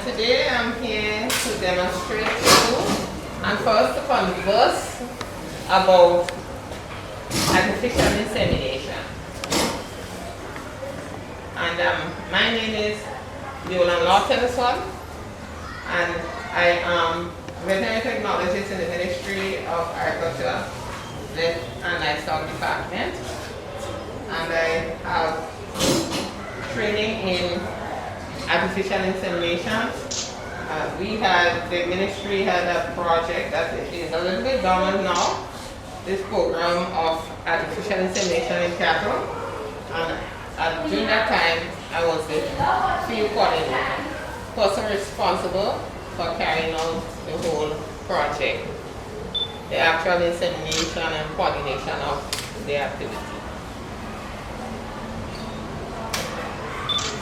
And today I'm here to demonstrate to you and first to converse about artificial insemination. And my name is Yolande Lord-Telesford, and I am veterinary technologist in the Ministry of Agriculture and Livestock Department, and I have training in artificial insemination. The ministry had a project that is a little bit dormant now, this program of artificial insemination in cattle, and during that time I was the field coordinator, person responsible for carrying out the whole project, the actual insemination and coordination of the activity.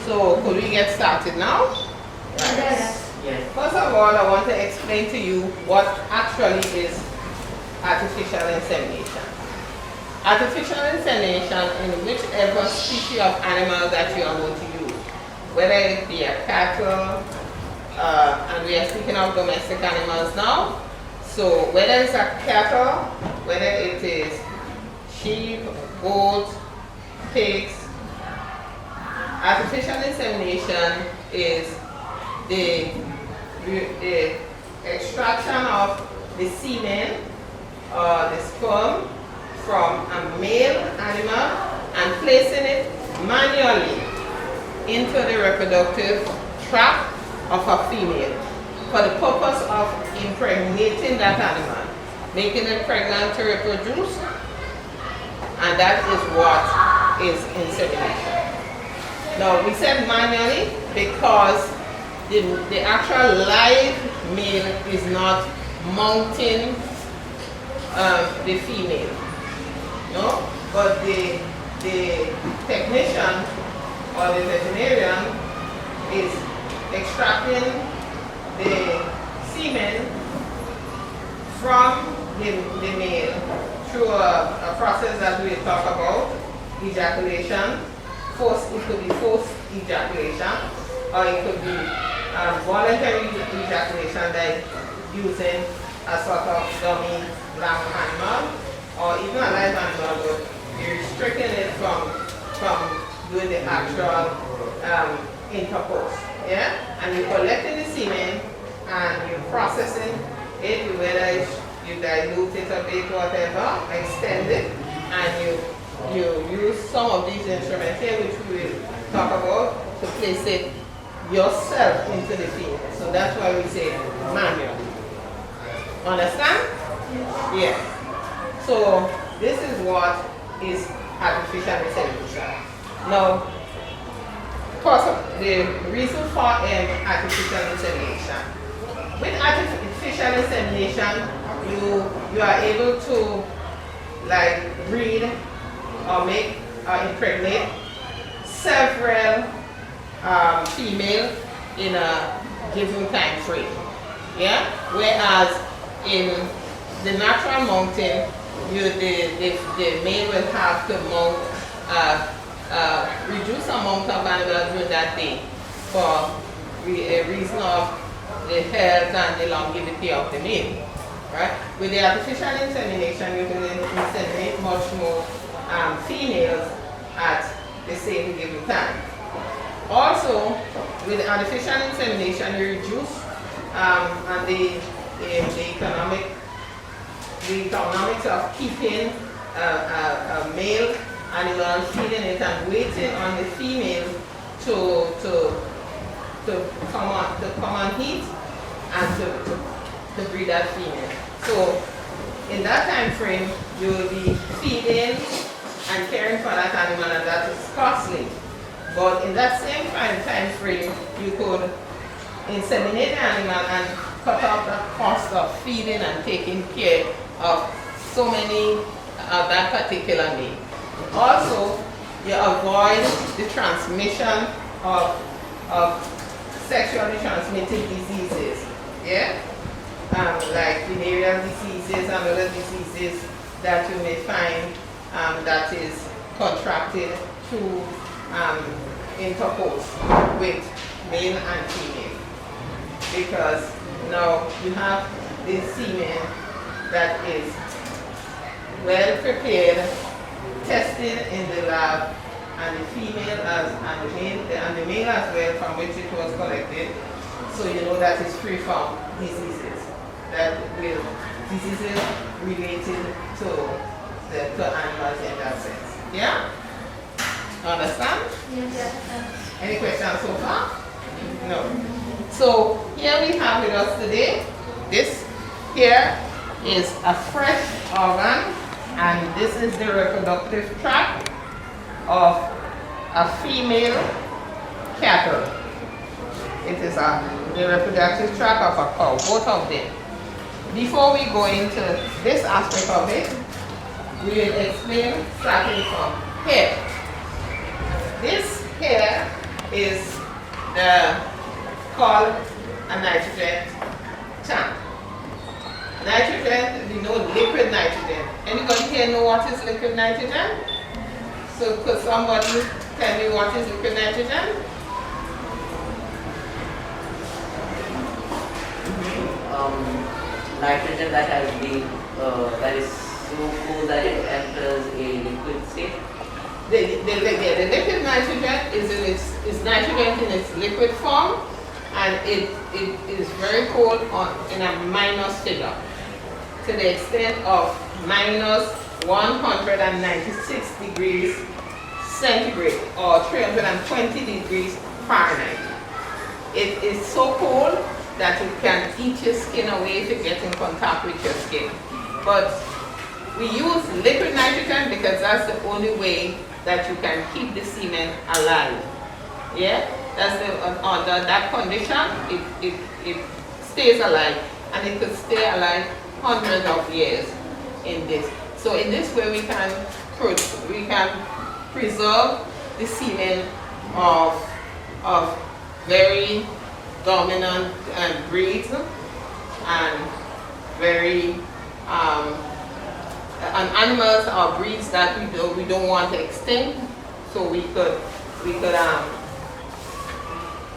So could we get started now? Right. Yes. First of all, I want to explain to you what actually is artificial insemination. Artificial insemination in whichever species of animal that you are going to use, whether it be a cattle, and we are speaking of domestic animals now. So whether it's a cattle, whether it is sheep, goats, pigs, artificial insemination is the extraction of the semen or the sperm from a male animal and placing it manually into the reproductive tract of a female for the purpose of impregnating that animal, making it pregnant to reproduce, and that is what is insemination. Now, we said manually because the actual live male is not mounting the female, no? But the technician or the veterinarian is extracting the semen from the male through a process that we talk about, ejaculation. It could be forced ejaculation, or it could be voluntary ejaculation, like using a sort of dummy lamb animal, or even a live animal, but you're restricting it from doing the actual intercourse. Yeah? And you're collecting the semen and you're processing it, whether you dilute it a bit, whatever, extend it, and you use some of these instruments here, which we will talk about, to place it yourself into the female. So that's why we say manual. Understand? Yes. So this is what is artificial insemination. Now, the reason for artificial insemination. With artificial insemination, you are able to breed or make or impregnate several female in a given time frame. Yeah? Whereas in the natural mounting, the male will have to mount reduce amount of animals during that day for a reason of the health and the longevity of the male. Right? With the artificial insemination, you can inseminate much more females at the same given time. Also, with artificial insemination, you reduce and the economics of keeping a male animal, feeding it and waiting on the female to come on heat and to breed that female. So in that time frame, you will be feeding and caring for that animal, and that is costly. But in that same time frame, you could inseminate the animal and cut out the cost of feeding and taking care of so many of that particular male. Also, you avoid the transmission of sexually transmitted diseases, yeah? Like venereal diseases and other diseases that you may find that is contracted through intercourse with male and female. because now you have this semen that is well prepared, tested in the lab, and the female and the male as well, from which it was collected. So you know that it's free from diseases diseases related to animals in that sense. Yeah? Understand? Yes. Any questions so far? No. So here we have with us today, this here is a fresh organ, and this is the reproductive tract of a female cattle. It is the reproductive tract of a cow, both of them. Before we go into this aspect of it, we will explain starting from here. This here is called a nitrogen tank. Nitrogen, we know liquid nitrogen. Anybody here know what is liquid nitrogen? So could somebody tell me what is liquid nitrogen? Nitrogen that has been that is so cool that it enters a liquid state. The liquid nitrogen is nitrogen in its liquid form, and it is very cold in a minus figure, to the extent of minus 196 degrees centigrade or 320 degrees Fahrenheit. It is so cold that it can eat your skin away if you get in contact with your skin. But we use liquid nitrogen because that's the only way that you can keep the semen alive. Yeah? That's under that condition, it stays alive, and it could stay alive hundreds of years in this. So in this way we can preserve the semen of very dominant breeds and very and animals or breeds that we don't want to extinct. So we could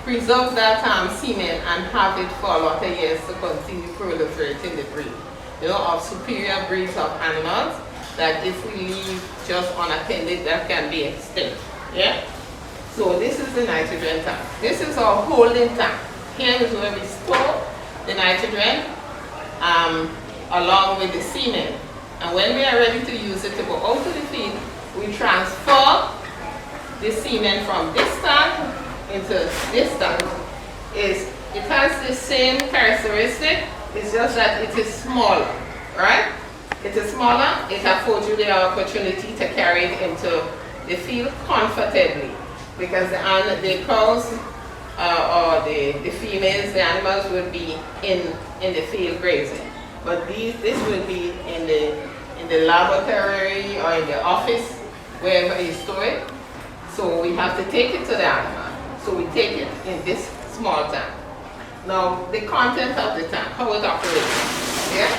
preserve that semen and have it for a lot of years to continue proliferating the breed. You know, of superior breeds of animals that if we leave just unattended, that can be extinct. Yeah? So this is the nitrogen tank. This is our holding tank. Here is where we store the nitrogen along with the semen. And when we are ready to use it to go out to the field, we transfer the semen from this tank into this tank. It has the same characteristic, it's just that it is smaller, right? It is smaller, it affords you the opportunity to carry it into the field comfortably, because the cows or the females, the animals will be in the field grazing. But this will be in the laboratory or in the office, wherever you store it. So we have to take it to the animal. So we take it in this small tank. Now the content of the tank, how it operates. Yeah?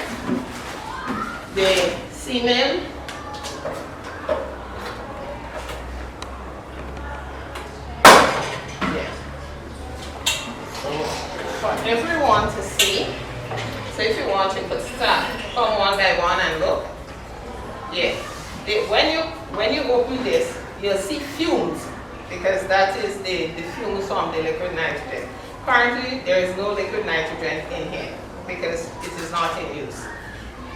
The semen for everyone to see. So if you want, you could start, come one by one and look. Yeah. When you open this, you'll see fumes, because that is the fumes from the liquid nitrogen. Currently, there is no liquid nitrogen in here because it is not in use.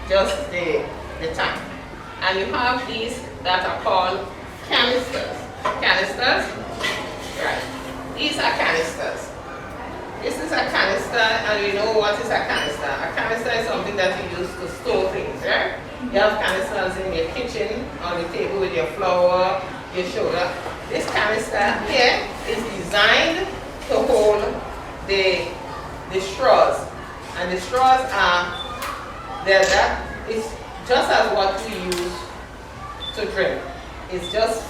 Just the tank. And you have these that are called canisters. Canisters? Right. These are canisters. This is a canister, and you know what is a canister. A canister is something that you use to store things, right? You have canisters in your kitchen, on the table with your flour, your sugar. This canister here is designed to hold the straws. And the straws are, it's just as what we use to drink. It's just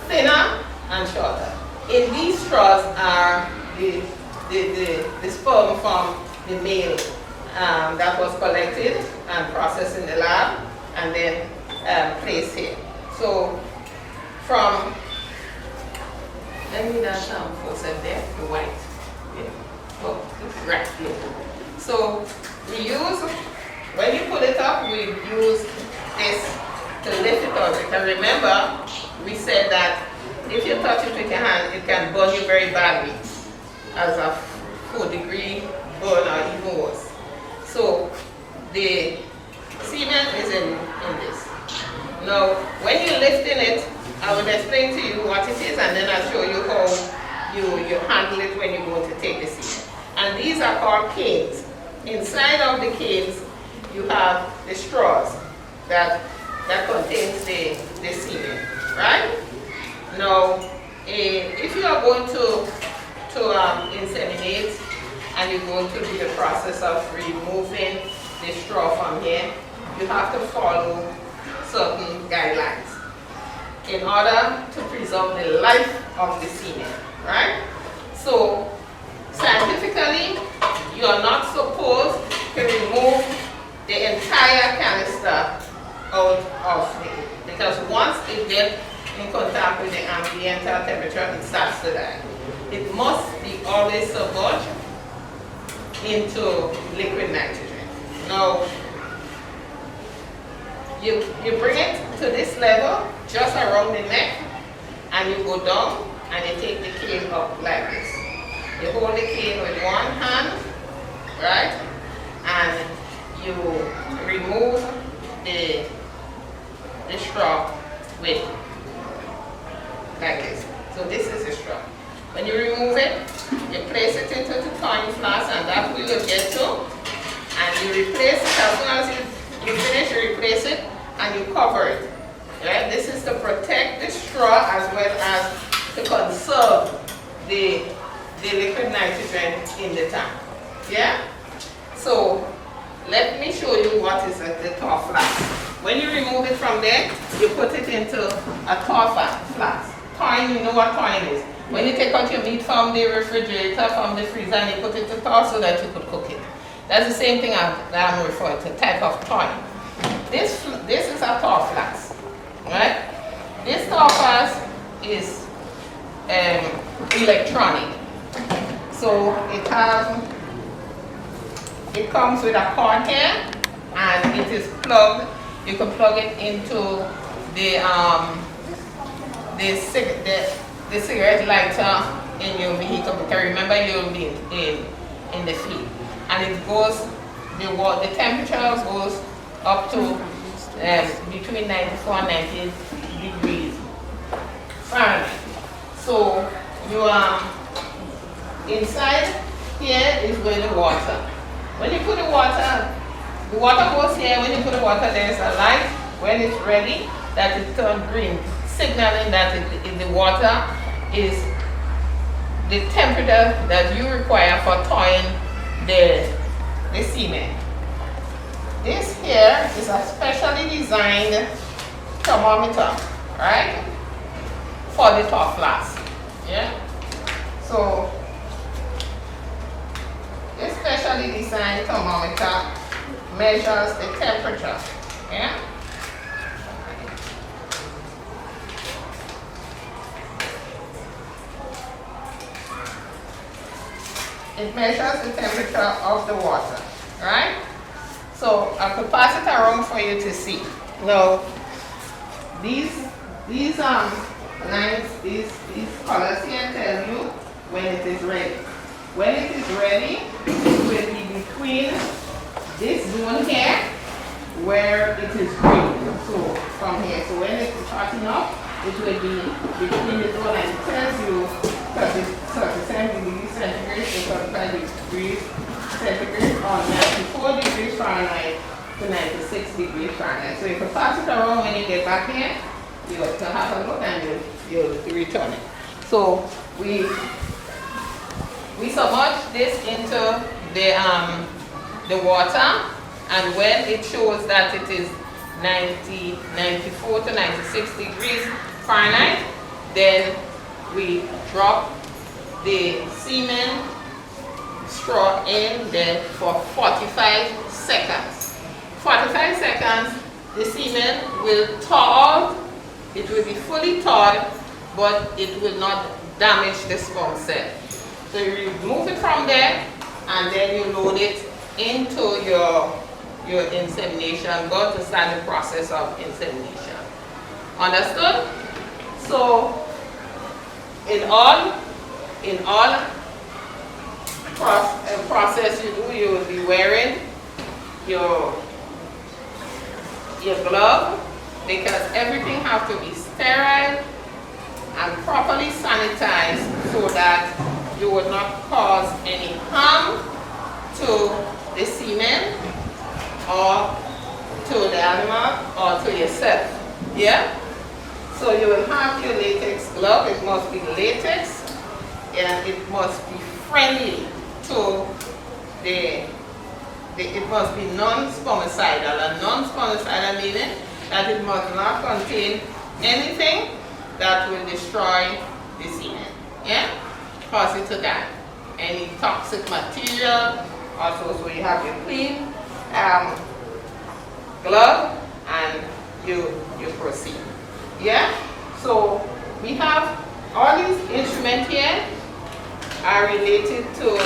thinner and shorter. In these straws are the sperm from the male that was collected and processed in the lab and then placed here. So let me that forceps there, the white. Yeah. Oh, right here. So we use, when you pull it up, we use this to lift it up. Because remember, we said that if you touch it with your hand, it can burn you very badly, as a 4-degree burn or even worse. So the semen is in this. Now, when you're lifting it, I will explain to you what it is, and then I'll show you how you handle it when you're going to take the semen. And these are called canes. Inside of the canes, you have the straws that contains the semen, right? Now, if you are going to inseminate and you're going to do the process of removing the straw from here, you have to follow certain guidelines in order to preserve the life of the semen, right? So, scientifically, you are not supposed to remove the entire canister out of it, because once it gets in contact with the ambient temperature, it starts to die. It must be always submerged into liquid nitrogen. Now, you bring it to this level, just around the neck, and you go down and you take the cane up like this. You hold the cane with one hand, right? And you remove the straw with like this. So this is the straw. When you remove it, you place it into the thawing flask, and that we will get to. And you replace it. As soon as you finish, you replace it and you cover it. Right? This is to protect the straw as well as to conserve the liquid nitrogen in the tank. Yeah? So let me show you what is the thaw flask. When you remove it from there, you put it into a thaw flask. Thawing, you know what thawing is. When you take out your meat from the refrigerator, from the freezer, and you put it to thaw so that you could cook it. That's the same thing that I'm referring to, type of thawing. This is a thaw flask, right? This thaw flask is electronic. So it comes with a cord here, and it is plugged. You can plug it into the cigarette lighter in your vehicle, because remember you'll be in the field, and it goes, the temperature goes up to between 94 and 98 degrees Fahrenheit. So you inside here is where the water. When you put the water goes here. When you put the water, there's a light when it's ready that it turns green, signaling that the water is the temperature that you require for thawing the semen. This here is a specially designed thermometer, right, for the thaw flask. Yeah. So this specially designed thermometer measures the temperature. Yeah. It measures the temperature of the water, right? So I could pass it around for you to see. Now, these lines, these colors here tell you when it is ready. When it is ready, it will be between this zone here, where it is green. So from here, so when it is hot enough, it will be between the zone, and it tells you 37 degrees centigrade to 35 degrees centigrade, or 94 degrees Fahrenheit to 96 degrees Fahrenheit. So you can pass it around when you get back here. You can have a look and you'll return it. So we submerge this into the water, and when it shows that it is 94 to 96 degrees Fahrenheit, then we drop the semen straw in there for 45 seconds. 45 seconds, the semen will thaw out. It will be fully thawed, but it will not damage the sperm cell. So you remove it from there, and then you load it into your insemination gun to start the process of insemination. Understood? So in all process you do, you will be wearing your glove, because everything has to be sterile and properly sanitized so that you would not cause any harm to the semen or to the animal or to yourself. Yeah? So you will have your latex glove. It must be latex and it must be friendly to it must be non-spermicidal. And non-spermicidal meaning that it must not contain anything that will destroy the semen. Yeah? Cause it to die. Any toxic material. Also, so you have your clean glove and you proceed. Yeah? So we have all these instruments here are related to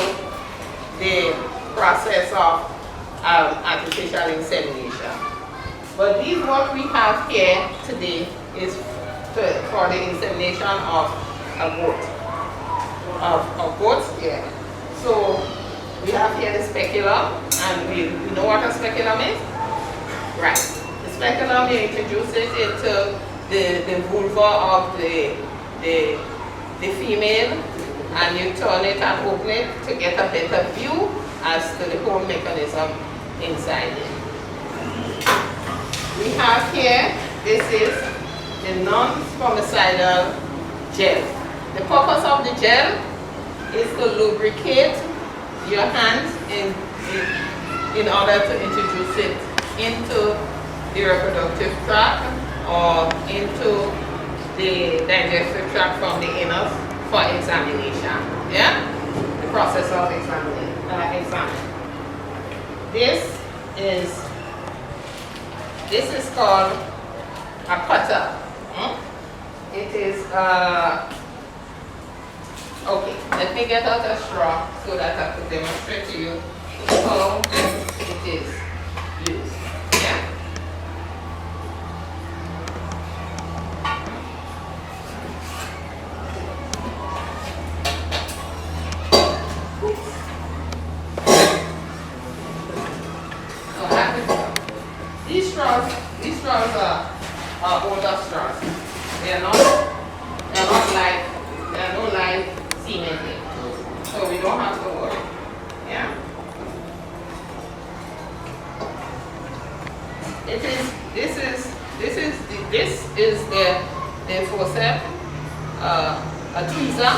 the process of artificial insemination. But these what we have here today is for the insemination of a goat. Of goats, yeah. So we have here the speculum, and we know what a speculum is? Right. The speculum, you introduce it into the vulva of the female, and you turn it and open it to get a better view as to the whole mechanism inside it. We have here, this is the non-spermicidal gel. The purpose of the gel is to lubricate your hands in order to introduce it into the reproductive tract or into the digestive tract from the anus for examination. Yeah? The process of examining. This is called a cutter. It is okay, let me get out a straw so that I can demonstrate to you how it is used. Yeah? These straws are older straws. They are not like semen here. So we don't have to worry. Yeah. This is the forceps, a tweezer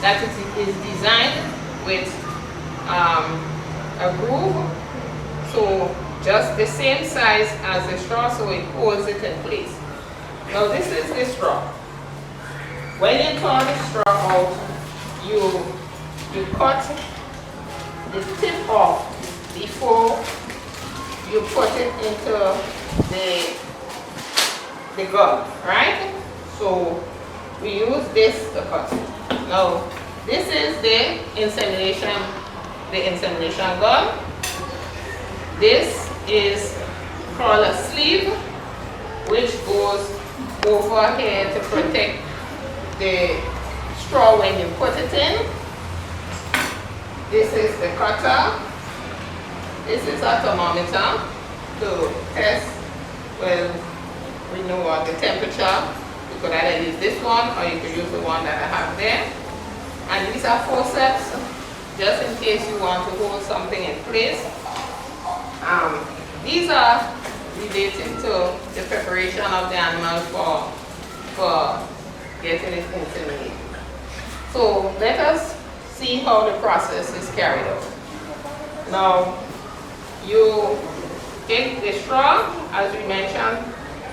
that is designed with a groove. So just the same size as the straw, so it holds it in place. Now this is the straw. When you turn the straw out, you cut the tip off before you put it into the gun, right? So we use this to cut it. Now this is the insemination gun. This is called a sleeve, which goes over here to protect the straw when you put it in. This is the cutter. This is a thermometer to test, well, we know what the temperature. You could either use this one or you could use the one that I have there. And these are forceps, just in case you want to hold something in place. These are related to the preparation of the animal for getting it inseminated. So let us see how the process is carried out. Now, you take the straw, as we mentioned,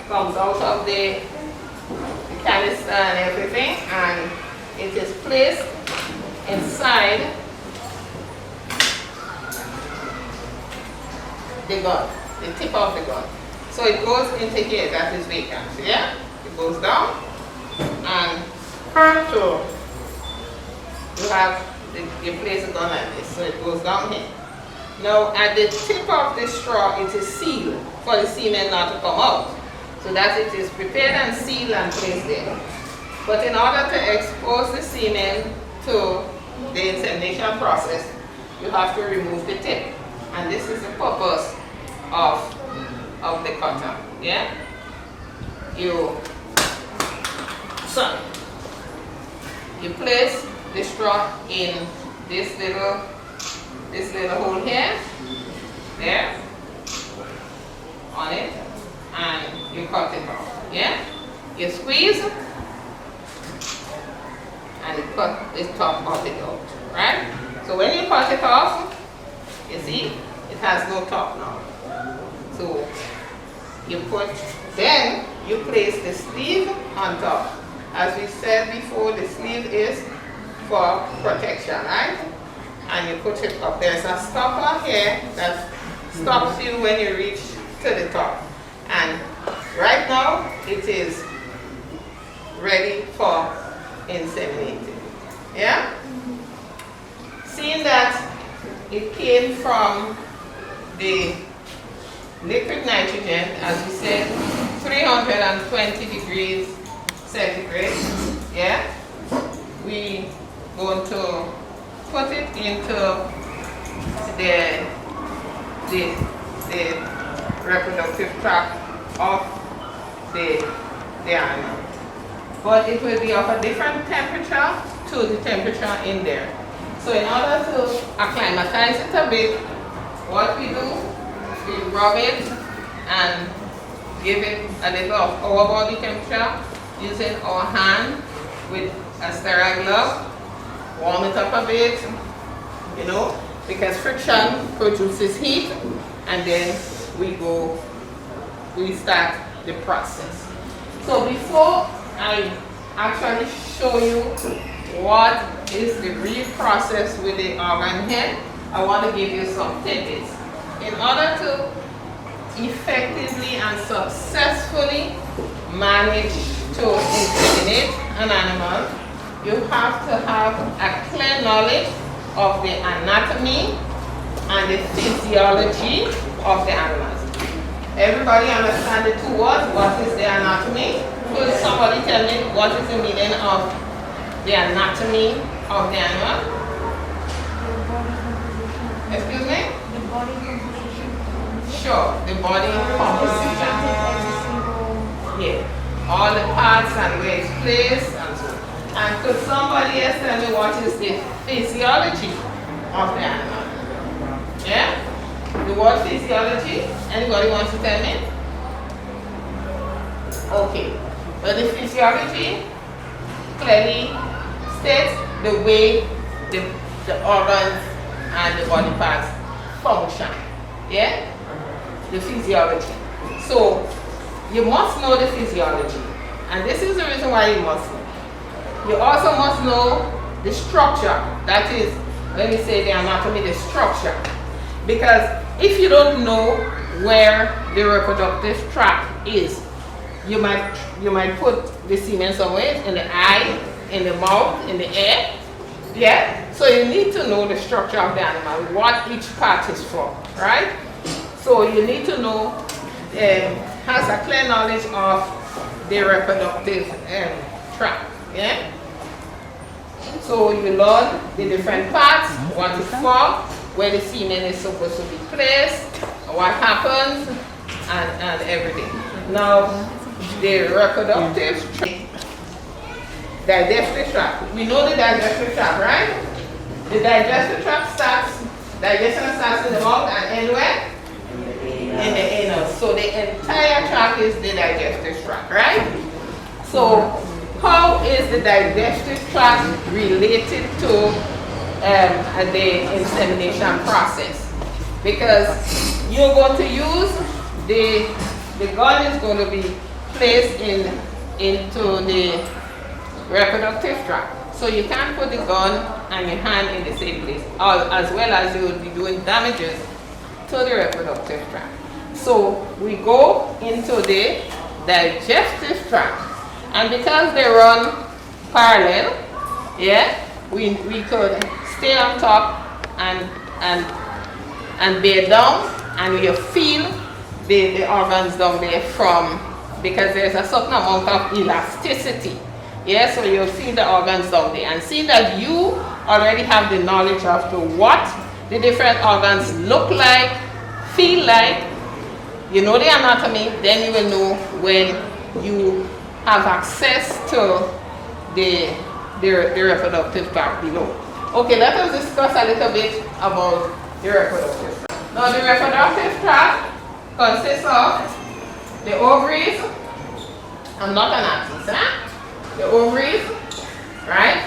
comes out of the canister and everything, and it is placed inside the gun, the tip of the gun. So it goes into here, that is vacant, yeah? It goes down, and so you have you place the gun like this, so it goes down here. Now at the tip of the straw, it is sealed for the semen not to come out. So that it is prepared and sealed and placed there. But in order to expose the semen to the insemination process, you have to remove the tip. And this is the purpose of the cutter. Yeah? You place the straw in this little hole here, there, on it, and you cut it off. Yeah? You squeeze, and you cut the top of it out. Right? So when you cut it off, you see, it has no top now. So then you place the sleeve on top. As we said before, the sleeve is for protection, right? And you put it up. There's a stopper here that stops you when you reach to the top. And right now, it is ready for inseminating. Yeah? Seeing that it came from the liquid nitrogen, as we said, 320 degrees centigrade, yeah? We going to put it into the reproductive tract of the animal. But it will be of a different temperature to the temperature in there. So in order to acclimatize it a bit, what we do, we rub it and give it a little of our body temperature using our hand with a sterile glove. Warm it up a bit, you know, because friction produces heat, and then we start the process. So before I actually show you what is the real process with the organ head, I want to give you some tidbits. In order to effectively and successfully manage to inseminate an animal, you have to have a clear knowledge of the anatomy and the physiology of the animals. Everybody understand the two words? What is the anatomy? Could somebody tell me what is the meaning of the anatomy of the animal? Excuse me? The body composition. Sure, the body composition. Yeah, all the parts and where it's placed and so. And could somebody else tell me what is the physiology of the animal? Yeah? The word physiology? Anybody wants to tell me? Okay. But the physiology clearly states the way the organs and the body parts function. Yeah? The physiology. So, you must know the physiology. And this is the reason why you must know. You also must know the structure. That is, when we say the anatomy, the structure. Because if you don't know where the reproductive tract is, you might put the semen somewhere in the eye, in the mouth, in the ear. Yeah? So you need to know the structure of the animal, what each part is for, right? So you need to know, has a clear knowledge of the reproductive tract. Yeah? So you learn the different parts, what it's for, where the semen is supposed to be placed, what happens, and everything. Now, the reproductive tract, digestive tract. We know the digestive tract, right? The digestive tract digestion starts in the mouth and ends where? In the anus. So the entire tract is the digestive tract, right? So how is the digestive tract related to the insemination process? Because you're going to use the gun is going to be placed into the reproductive tract. So you can't put the gun and your hand in the same place, as well as you would be doing damages to the reproductive tract. So we go into the digestive tract, and because they run parallel, yeah, we could stay on top and bear down, and you feel the organs down there because there's a certain amount of elasticity. Yeah, so you'll feel the organs down there, and see that you already have the knowledge of what the different organs look like, feel like. You know the anatomy, then you will know when you have access to the reproductive tract below. Okay, let us discuss a little bit about the reproductive tract. Now, the reproductive tract consists of the ovaries. I'm not an artist, huh? The ovaries, right?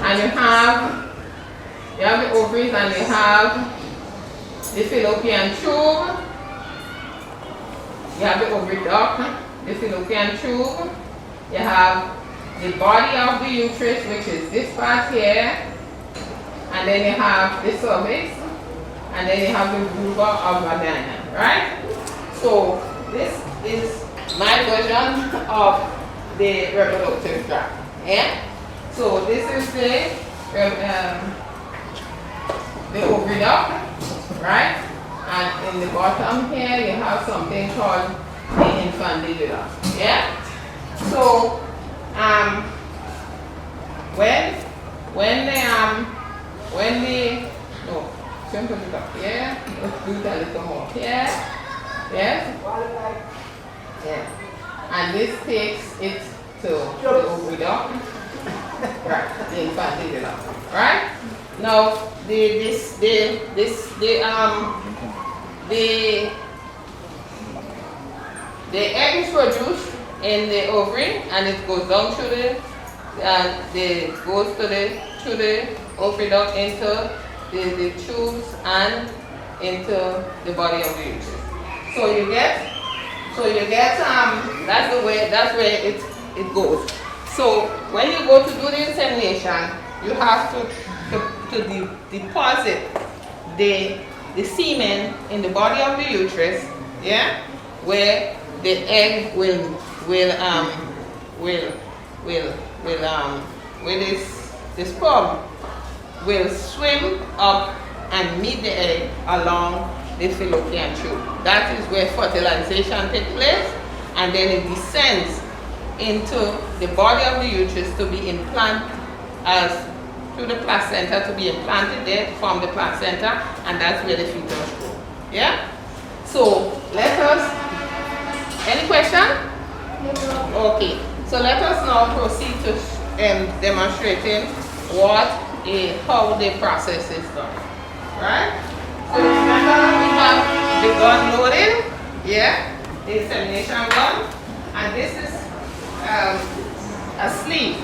And you have the ovaries, and you have the fallopian tube. You have the ovary duct, the fallopian tube. You have the body of the uterus, which is this part here. And then you have the cervix. And then you have the vulva of vagina, right? So this is my version of the reproductive tract. Yeah? So this is the ovary duct, right? And in the bottom here you have something called the infundibula. Yeah? So put it up here. Let's do that a little more here. Yes? Yeah. And this takes it to the ovary duct. Right, the infundibula. Right? Now the egg is produced in the ovary, and it goes down through through the ovary duct into the tubes and into the body of the uterus. So you get that's where it goes. So when you go to do the insemination, you have to deposit the semen in the body of the uterus, yeah, where the egg with the sperm will swim up and meet the egg along the fallopian tube. That is where fertilization takes place, and then it descends into the body of the uterus to be implanted through the placenta, to be implanted there from the placenta, and that's where the fetus grows. Yeah? So let us, any question? Okay, so let us now proceed to demonstrating how the process is done. Right? So remember we have the gun loaded, yeah, the insemination gun, and this is a sleeve.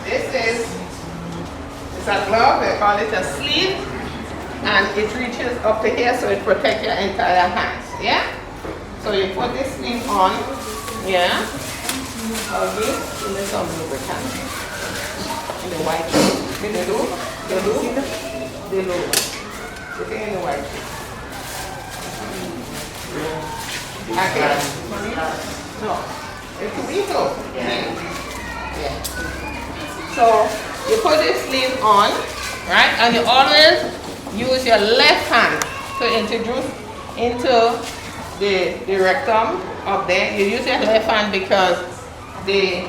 This is a glove, they call it a sleeve, and it reaches up to here, so it protects your entire hands. Yeah? So you put this thing on, yeah. I'll give you some lubricant. In the white tube. The lube. The thing in the white tube. Okay. No. It's a weasel. Yeah. So you put this sleeve on, right? And you always use your left hand to introduce into the rectum up there. You use your left hand because the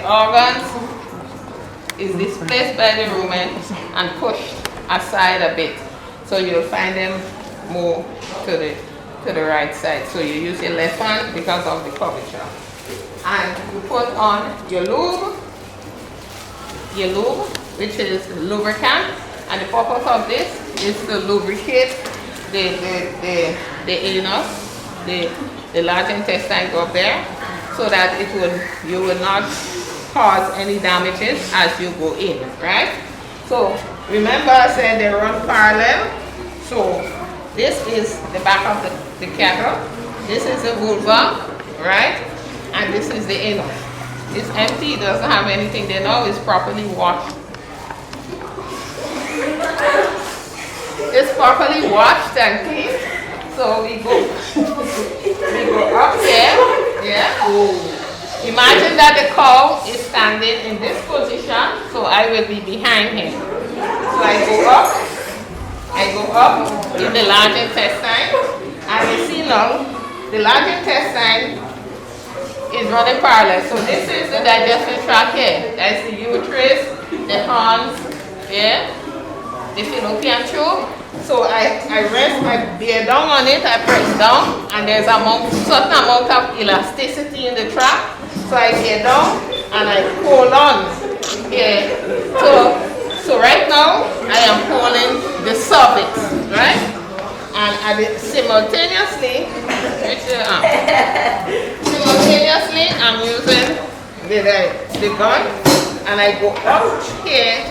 organs is displaced by the rumen and pushed aside a bit. So you'll find them more to the right side. So you use your left hand because of the curvature. And you put on your lube, which is lubricant. And the purpose of this is to lubricate the anus, the large intestine up there, so that you will not cause any damages as you go in, right? So remember I said they run parallel. So this is the back of the cattle. This is the vulva, right? And this is the anus. It's empty, it doesn't have anything there now, it's properly washed. It's properly washed and clean. So we go up here, yeah. Imagine that the cow is standing in this position, so I will be behind him. So I go up in the large intestine, and you see now, the large intestine is running parallel. So this is the digestive tract here. That's the uterus, the horns, yeah, the fallopian tube. So I rest, I bear down on it, I press down, and there's a certain amount of elasticity in the tract. So I bear down and I hold on here. So right now I am holding the cervix, right? And simultaneously, I'm using the gun, and I go up here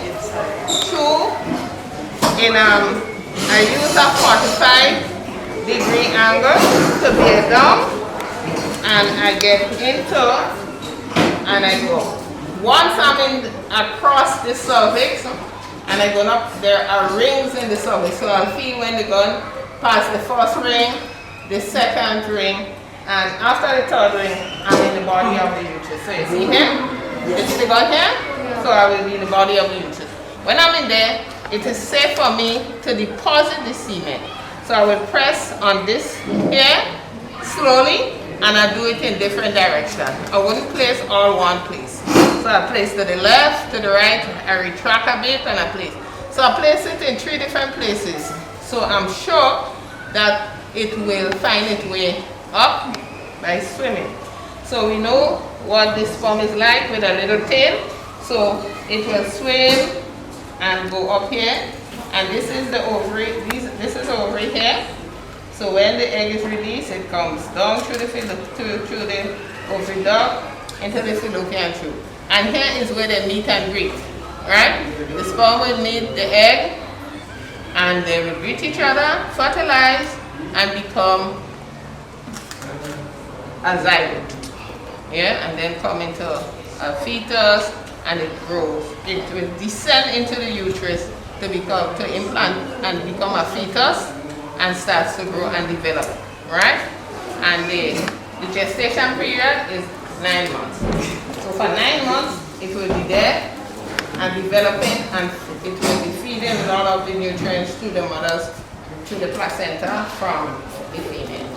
I use a 45-degree angle to bear down, and I get into, and I go. Once I'm across the cervix, and I go up, there are rings in the cervix, so I'll feel when the gun pass the first ring, the second ring, and after the third ring, I'm in the body of the uterus. So you see here? You see the gun here? So I will be in the body of the uterus. When I'm in there, it is safe for me to deposit the semen. So I will press on this here slowly, and I do it in different directions. I wouldn't place all one place. So I place to the left, to the right, I retract a bit, and I place. So I place it in 3 different places. So I'm sure that it will find its way up by swimming. So we know what this sperm is like with a little tail. So it will swim and go up here, and this is the ovary. This is the ovary here. So when the egg is released, it comes down through the ovary duct into the fallopian tube, and here is where they meet and greet. Right? The sperm will meet the egg, and they will greet each other, fertilize, and become a zygote. Yeah, and then come into a fetus, and it grows. It will descend into the uterus to implant and become a fetus, and starts to grow and develop, right? And the gestation period is 9 months. So for 9 months, it will be there and developing, and it will be feeding a lot of the nutrients to the mothers, to the placenta from the female.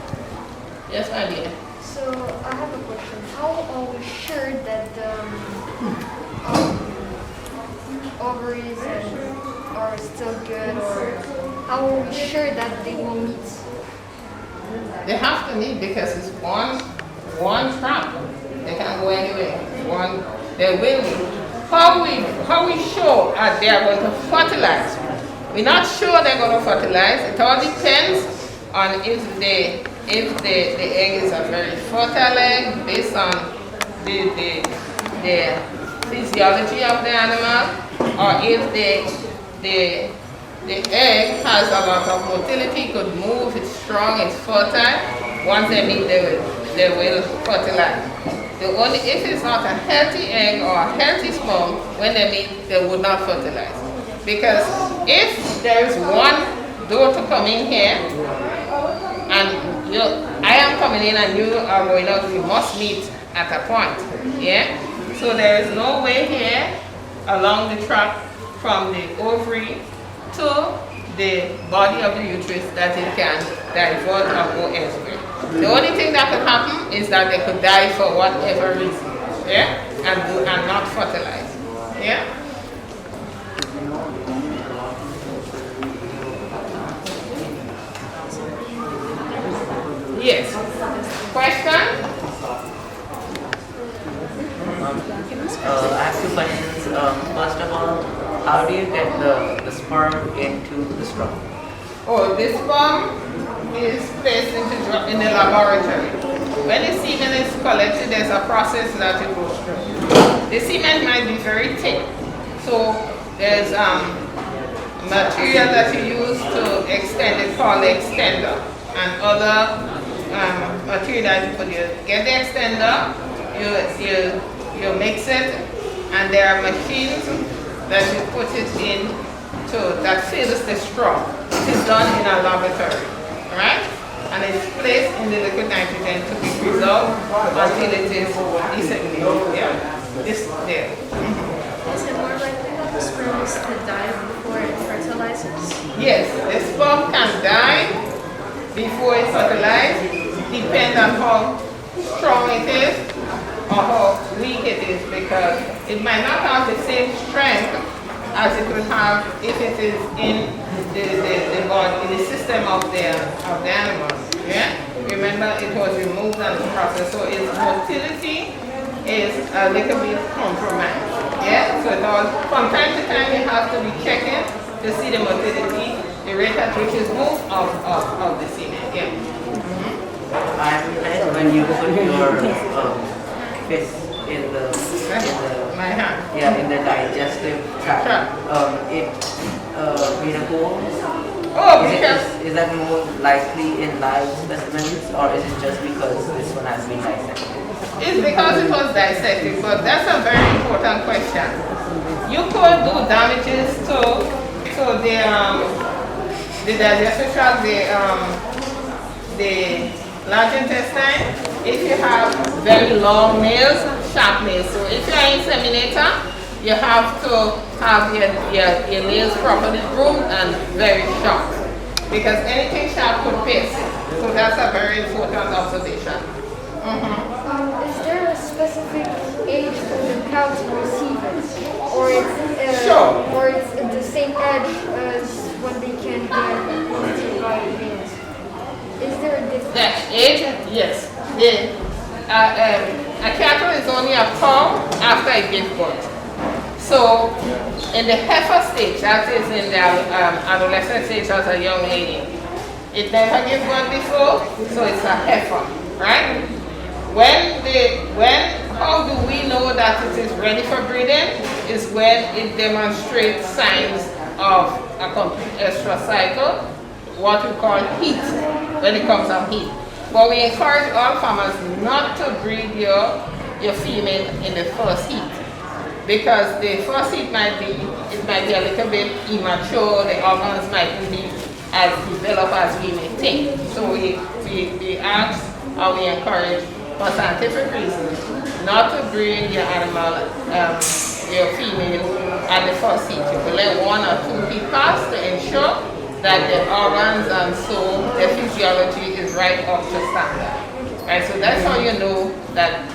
Yes, my dear? So I have a question. How are we sure that the ovaries are still good, or how are we sure that they will meet? They have to meet because it's one trap. They can't go anywhere. They will meet. How we sure they are going to fertilize? We're not sure they're going to fertilize. It all depends on if the egg is a very fertile egg based on the physiology of the animal, or if the egg has a lot of motility, could move, it's strong, it's fertile. Once they meet, they will fertilize. If it's not a healthy egg or a healthy sperm, when they meet, they would not fertilize. Because if there is one door to come in here, and I am coming in and you are going out, we must meet at a point. Yeah? So there is no way here along the track from the ovary to the body of the uterus that it can divert or go elsewhere. The only thing that could happen is that they could die for whatever reason, yeah, and not fertilize, yeah. Yes. Question? I have 2 questions. First of all, how do you get the sperm into the straw? Oh, this sperm is placed in the laboratory. When the semen is collected, there's a process that it goes through. The semen might be very thick, so there's material that you use to extend it called the extender, and other material that you put. You get the extender, you mix it, and there are machines that you put it in that fills the straw. It is done in a laboratory, right? and it's placed in the liquid nitrogen to be preserved until it is disseminated. Yeah, this there. Is it more likely that the sperm is to die before it fertilizes? Yes, the sperm can die before it fertilizes, depending on how strong it is or how weak it is, because it might not have the same strength as it would have if it is in the body, in the system of the animal. Yeah? Remember, it was removed and processed, so its motility is a little bit compromised. Yeah? So it all, from time to time you have to be checking to see the motility, the rate at which is moved of the semen. Yeah. And when you put your fist in the My hand. yeah, in the digestive tract, it made a hole. Oh, Is, because is that more likely in live specimens, or is it just because this one has been dissected? it's because it was dissected, but that's a very important question. You could do damages to the digestive tract, the large intestine, if you have very long nails, sharp nails. So if you're an inseminator, you have to have your nails properly groomed and very sharp, because anything sharp could pierce it. So that's a very important observation. Is there a specific age for the cow to receive it, or Sure. or it's at the same age as when they can get into by males? Is there a difference? The age, yes. A cattle is only a cow after it gives birth. So in the heifer stage, that is in the adolescent stage as a young lady, it never gives birth before, so it's a heifer, right? How do we know that it is ready for breeding? Is when it demonstrates signs of a complete estrous cycle, what we call heat, when it comes on heat. But we encourage all farmers not to breed your female in the first heat, because the first heat might be a little bit immature, the organs might be as developed as we may think. So we ask or we encourage, for scientific reasons, not to breed your animal, your female at the first heat. You will let 1 or 2 heat pass to ensure that the organs and so the physiology is right up to standard. Right, so that's how you know that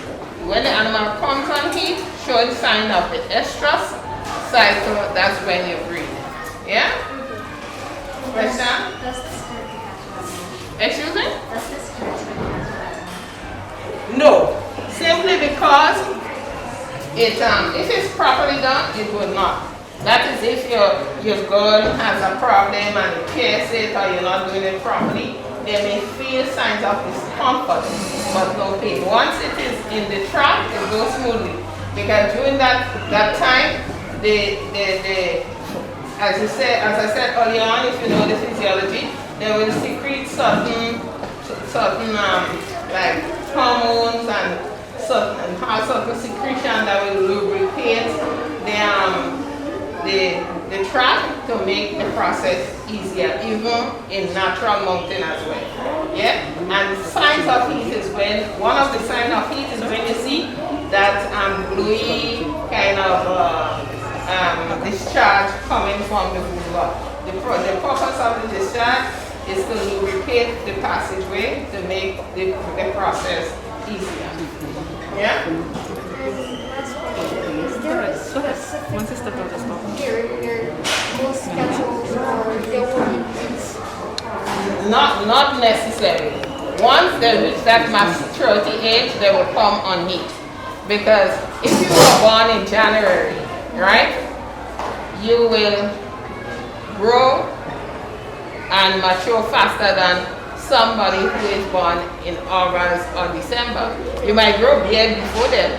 when the animal comes on heat, showing sign of the estrus cycle, that's when you breed. Yeah? Question? Does this hurt to catch Excuse me? Does this hurt to catch No, simply because if it's properly done, it will not. That is if your girl has a problem and you pierce it or you're not doing it properly, they may feel signs of discomfort, but no pain. Once it is in the tract, it goes smoothly. Because during that time, as I said earlier on, if you know the physiology, they will secrete certain like hormones and certain secretion that will lubricate the tract to make the process easier, even in natural mountain as well. Yeah? And signs of heat is when, one of the signs of heat is when you see that bluey kind of discharge coming from the vulva. The purpose of the discharge is to lubricate the passageway to make the process easier. Yeah? Last question. Is there a specific period most cattle or they will eat? Not necessarily. Once they reach that maturity age, they will come on heat. Because if you were born in January, right, you will grow and mature faster than somebody who is born in August or December. You might grow beard before them.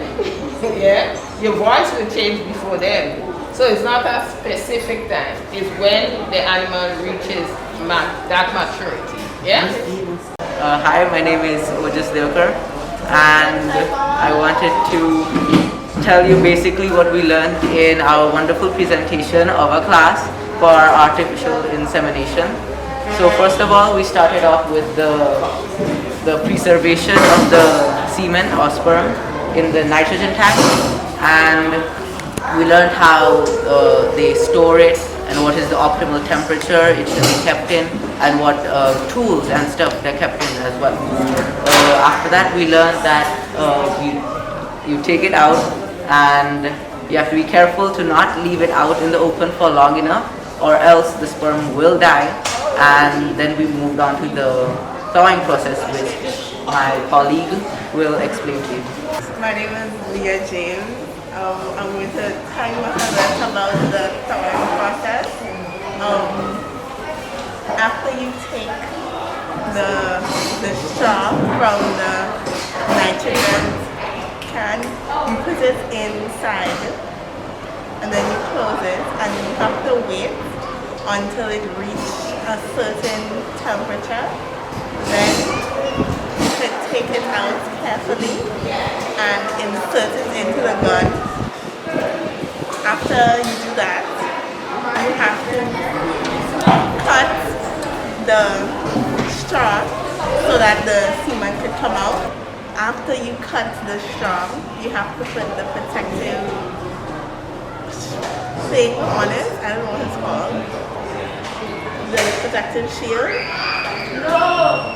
Yeah? Your voice will change before them. So it's not a specific time. It's when the animal reaches that maturity. Yeah? Hi, my name is Ojas Devkar, and I wanted to tell you basically what we learned in our wonderful presentation of a class for artificial insemination. So first of all, we started off with the preservation of the semen or sperm in the nitrogen tank, and we learned how they store it and what is the optimal temperature it should be kept in, and what tools and stuff they're kept in as well. After that, we learned that you take it out and you have to be careful to not leave it out in the open for long enough, or else the sperm will die. And then we moved on to the thawing process, which my colleague will explain to you. My name is Leah James. I'm going to tell you a bit about the thawing process. After you take the straw from the nitrogen can, you put it inside and then you close it, and you have to wait until it reaches a certain temperature. Then you can take it out carefully and insert it into the gun. After you do that, you have to cut the straw so that the semen can come out. After you cut the straw, you have to put the protective thing on it. I don't know what it's called. The protective shield.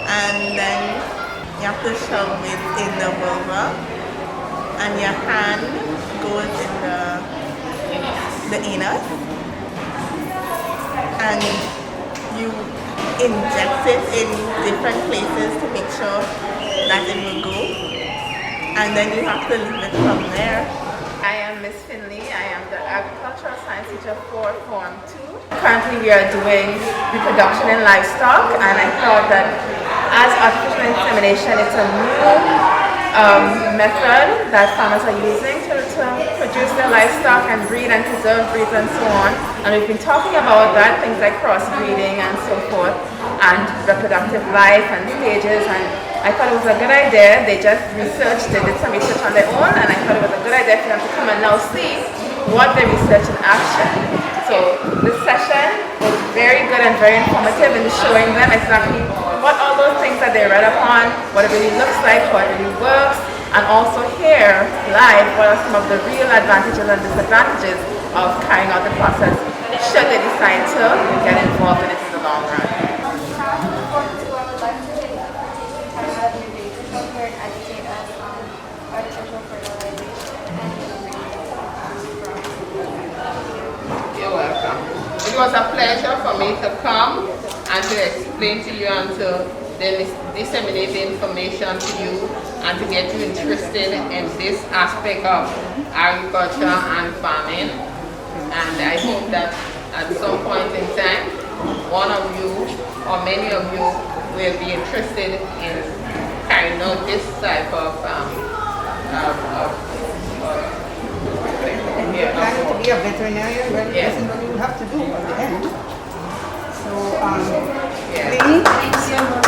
And then you have to shove it in the vulva, and your hand goes in the anus, and you inject it in different places to make sure that it will go, and then you have to leave it from there. I am Miss Finley. I am the agricultural science teacher for Form 2. Currently we are doing reproduction in livestock, and I thought that as artificial insemination, it's a new method that farmers are using to produce their livestock and breed and preserve breeds and so on. And we've been talking about that, things like crossbreeding and so forth, and reproductive life and stages, and I thought it was a good idea. They just researched, they did some research on their own, and I thought it was a good idea for them to come and now see what they research in action. So this session was very good and very informative in showing them exactly what all those things that they read upon, what it really looks like, how it really works, and also hear live what are some of the real advantages and disadvantages of carrying out the process should they decide to get involved in it in the long run. You're welcome. It was a pleasure for me to come and to explain to you and to disseminate the information to you and to get you interested in this aspect of agriculture and farming. And I hope that at some point in time, one of you or many of you will be interested in carrying out this type of planning to be a veterinarian, well, Yeah. this is what you have to do at the end. So, yeah. Lee? Thank you.